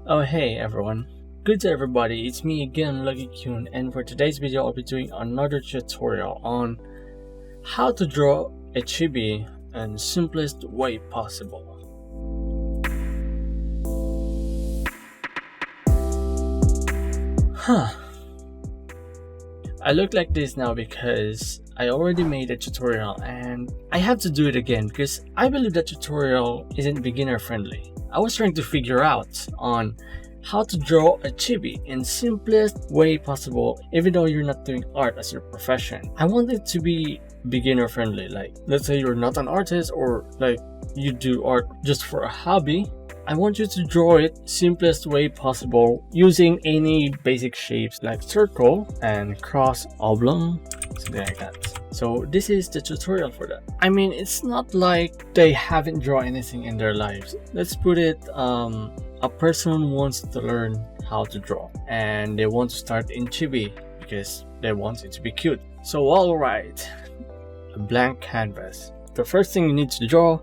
Oh hey everyone, good day everybody, it's me again Lucky-kyun, and for today's video I'll be doing another tutorial on how to draw a chibi in simplest way possible. I look like this now because I already made a tutorial and I have to do it again because I believe that tutorial isn't beginner friendly. I was trying to figure out on how to draw a chibi in simplest way possible, even though you're not doing art as your profession. I want it to be beginner friendly, like let's say you're not an artist or like you do art just for a hobby. I want you to draw it simplest way possible using any basic shapes like circle and cross, oblong, something like that. So this is the tutorial for that. I mean, it's not like they haven't drawn anything in their lives. Let's put it, a person wants to learn how to draw and they want to start in chibi because they want it to be cute. So alright, a blank canvas. The first thing you need to draw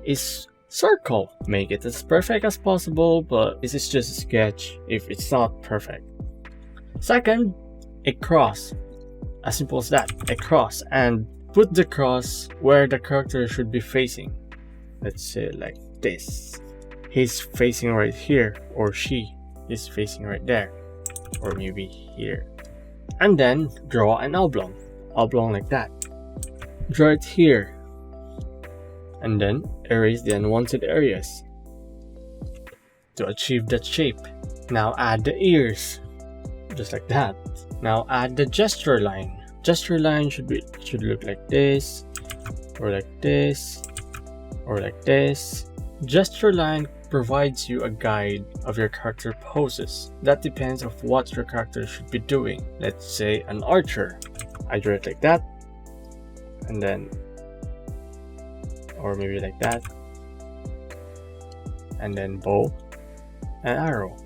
is circle. Make it as perfect as possible, but this is just a sketch if it's not perfect. Second, a cross. As simple as that, a cross, and put the cross where the character should be facing. Let's say like this. He's facing right here, or she is facing right there, or maybe here. And then draw an oblong like that. Draw it here, and then erase the unwanted areas to achieve that shape. Now add the ears, just like that. Now add the gesture line. Gesture line should look like this, or like this, or like this. Gesture line provides you a guide of your character poses. That depends on what your character should be doing. Let's say an archer. I draw it like that, and then, or maybe like that, and then bow and arrow.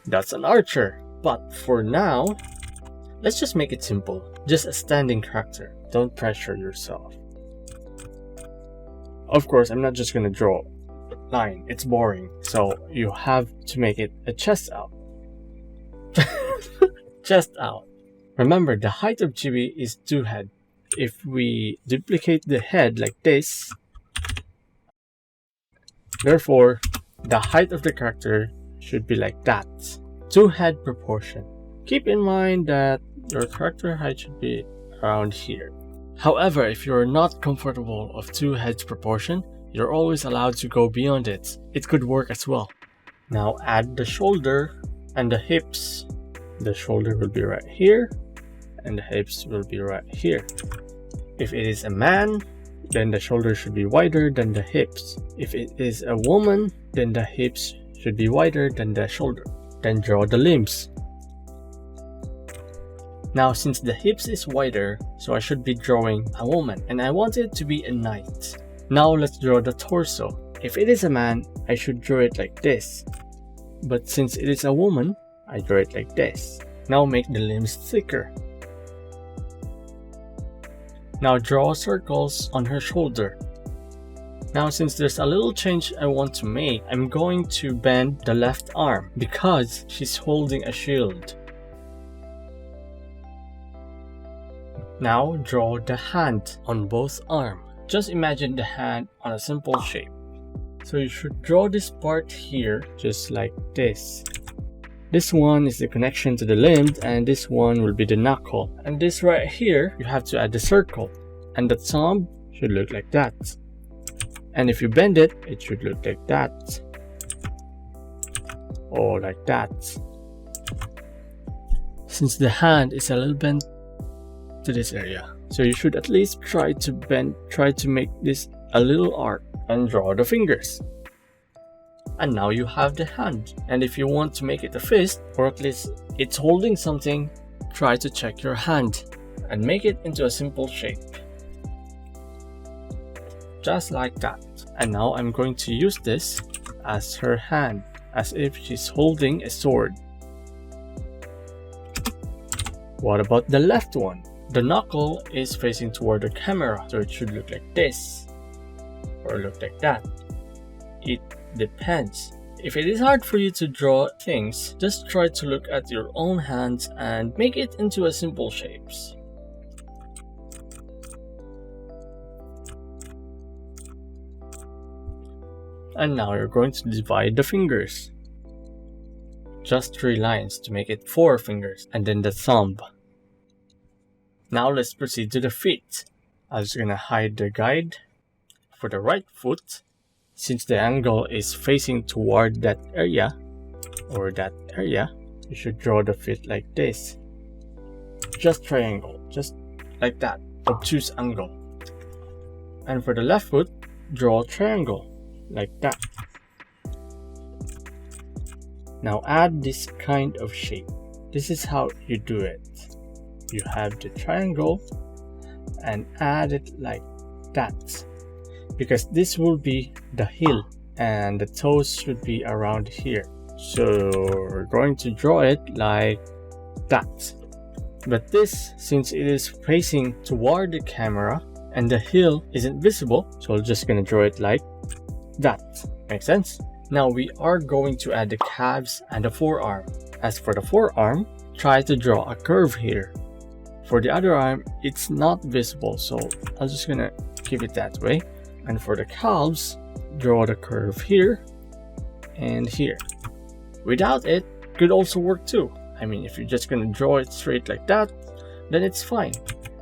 That's an archer. But for now, let's just make it simple. Just a standing character. Don't pressure yourself. Of course, I'm not just gonna draw line. It's boring. So you have to make it a chest out. Chest out. Remember, the height of chibi is 2 head. If we duplicate the head like this, therefore, the height of the character should be like that. 2 head proportion. Keep in mind that your character height should be around here. However, if you're not comfortable of 2 heads proportion, you're always allowed to go beyond it. It could work as well. Now add the shoulder and the hips. The shoulder will be right here and the hips will be right here. If it is a man, then the shoulder should be wider than the hips. If it is a woman, then the hips should be wider than the shoulder. Then draw the limbs. Now since the hips is wider, so I should be drawing a woman, and I want it to be a knight. Now let's draw the torso. If it is a man, I should draw it like this. But since it is a woman, I draw it like this. Now make the limbs thicker. Now draw circles on her shoulder. Now since there's a little change I want to make, I'm going to bend the left arm because she's holding a shield. Now draw the hand on both arms. Just imagine the hand on a simple shape. So you should draw this part here just like this. This one is the connection to the limb and this one will be the knuckle. And this right here, you have to add the circle. And the thumb should look like that. And if you bend it, it should look like that. Or like that. Since the hand is a little bent to this area, so you should at least try to make this a little arc and draw the fingers. And now you have the hand. And if you want to make it a fist, or at least it's holding something, try to check your hand and make it into a simple shape. Just like that. And now I'm going to use this as her hand, as if she's holding a sword. What about the left one? The knuckle is facing toward the camera, so it should look like this or look like that. It depends. If it is hard for you to draw things, just try to look at your own hands and make it into a simple shapes. And now you're going to divide the fingers. Just 3 lines to make it 4 fingers, and then the thumb. Now let's proceed to the feet. I'm just gonna hide the guide. For the right foot, since the angle is facing toward that area, you should draw the feet like this. Just triangle, just like that, obtuse angle. And for the left foot, draw a triangle, like that. Now add this kind of shape. This is how you do it. You have the triangle and add it like that, because this will be the heel and the toes should be around here. So we're going to draw it like that. But this, since it is facing toward the camera and the heel isn't visible, so we're just gonna draw it like that. Make sense? Now we are going to add the calves and the forearm. As for the forearm, try to draw a curve here. For the other arm, it's not visible, so I'm just gonna keep it that way. And for the calves, draw the curve here and here. Without it, could also work too. I mean, if you're just gonna draw it straight like that, then it's fine.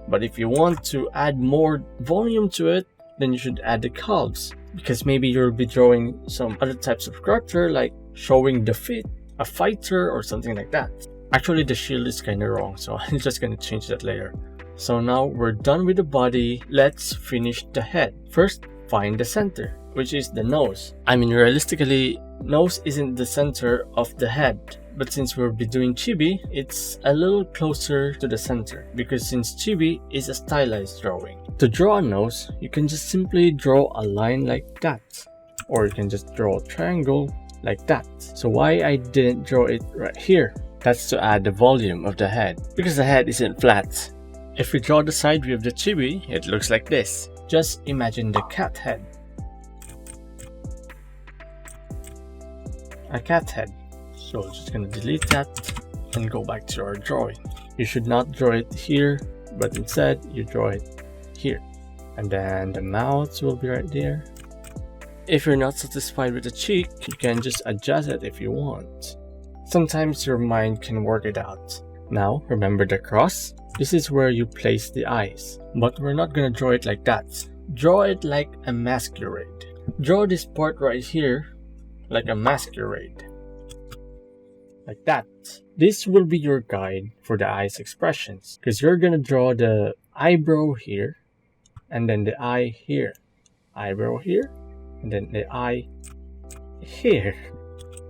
But if you want to add more volume to it, then you should add the calves, because maybe you'll be drawing some other types of character, like showing the feet, a fighter or something like that. Actually, the shield is kind of wrong, so I'm just gonna change that later. So now we're done with the body. Let's finish the head. First, find the center, which is the nose. I mean, realistically, nose isn't the center of the head, but since we'll be doing chibi, it's a little closer to the center, because since chibi is a stylized drawing. To draw a nose, you can just simply draw a line like that, or you can just draw a triangle like that. So why I didn't draw it right here? That's to add the volume of the head, because the head isn't flat. If we draw the side view of the chibi, it looks like this. Just imagine the cat head. A cat head. So we're just gonna delete that and go back to our drawing. You should not draw it here, but instead you draw it here. And then the mouth will be right there. If you're not satisfied with the cheek, you can just adjust it if you want. Sometimes your mind can work it out. Now, remember the cross? This is where you place the eyes. But we're not gonna draw it like that. Draw it like a masquerade. Draw this part right here like a masquerade. Like that. This will be your guide for the eye's expressions, because you're gonna draw the eyebrow here, and then the eye here. Eyebrow here, and then the eye here.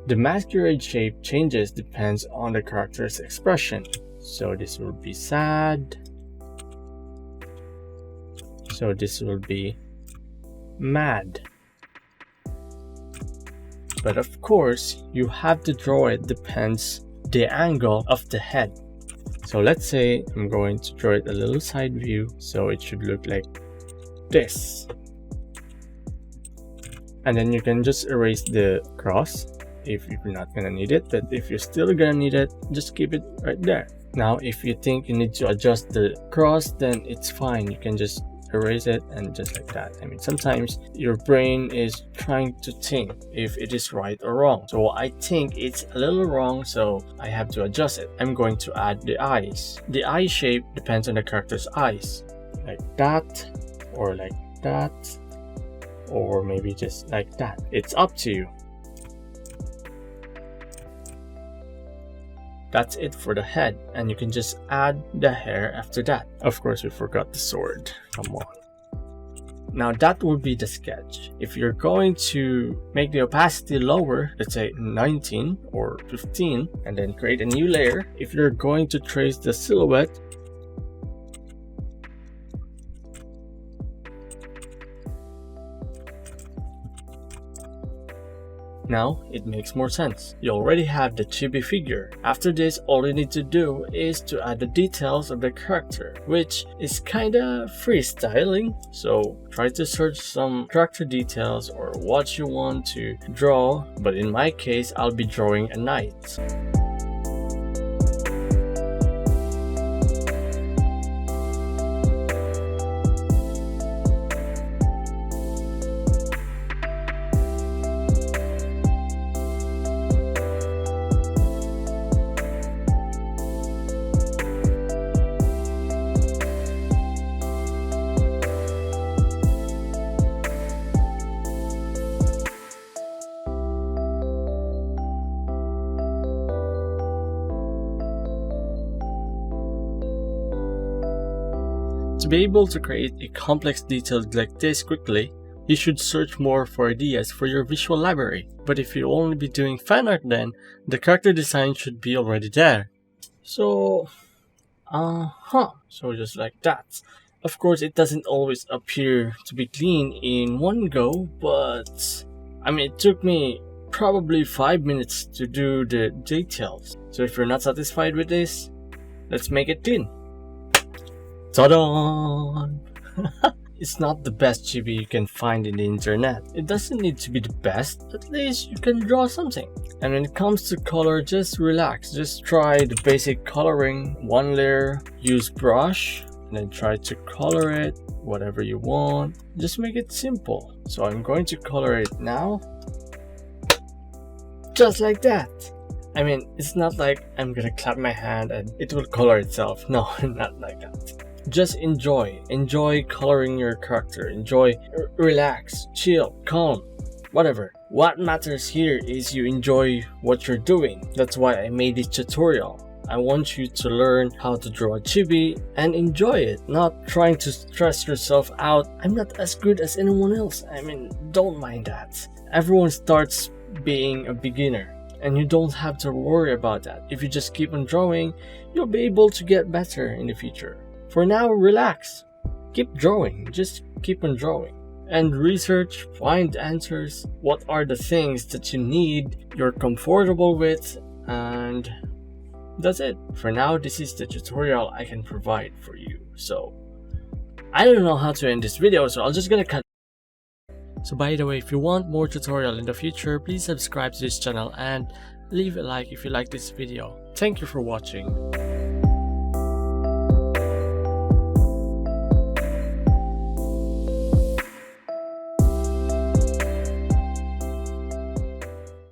The masquerade shape changes depends on the character's expression. So this will be sad. So this will be mad. But of course, you have to draw it depends the angle of the head. So let's say I'm going to draw it a little side view, so it should look like this. And then you can just erase the cross if you're not gonna need it, but if you're still gonna need it, just keep it right there. Now if you think you need to adjust the cross, then it's fine, you can just erase it and just like that. I mean, sometimes your brain is trying to think if it is right or wrong. So I think it's a little wrong, so I have to adjust it. I'm going to add the eyes. The eye shape depends on the character's eyes, like that, or like that, or maybe just like that. It's up to you. That's it for the head, and you can just add the hair after that. Of course, we forgot the sword. Come on. Now that will be the sketch. If you're going to make the opacity lower, let's say 19 or 15, and then create a new layer. If you're going to trace the silhouette, Now it makes more sense. You already have the chibi figure. After this, all you need to do is to add the details of the character, which is kinda freestyling. So try to search some character details or what you want to draw, but in my case, I'll be drawing a knight. To be able to create a complex detail like this quickly, you should search more for ideas for your visual library. But if you only be doing fan art, then the character design should be already there. So just like that. Of course, it doesn't always appear to be clean in one go, but it took me probably 5 minutes to do the details. So if you're not satisfied with this, let's make it clean. Ta-da! It's not the best chibi you can find in the internet. It doesn't need to be the best, at least you can draw something. And when it comes to color, just relax. Just try the basic coloring. One layer, use brush, and then try to color it whatever you want. Just make it simple. So I'm going to color it now. Just like that. It's not like I'm gonna clap my hand and it will color itself. No, not like that. Just enjoy coloring your character. Enjoy, relax, chill, calm, whatever. What matters here is you enjoy what you're doing. That's why I made this tutorial. I want you to learn how to draw a chibi and enjoy it, not trying to stress yourself out. I'm not as good as anyone else. Don't mind that. Everyone starts being a beginner, and you don't have to worry about that. If you just keep on drawing, you'll be able to get better in the future. For now, relax. Keep drawing. Just keep on drawing. And research, find answers. What are the things that you need, you're comfortable with, and that's it. For now, this is the tutorial I can provide for you. So, I don't know how to end this video, so I'm just gonna cut. So by the way, if you want more tutorial in the future, please subscribe to this channel and leave a like if you like this video. Thank you for watching.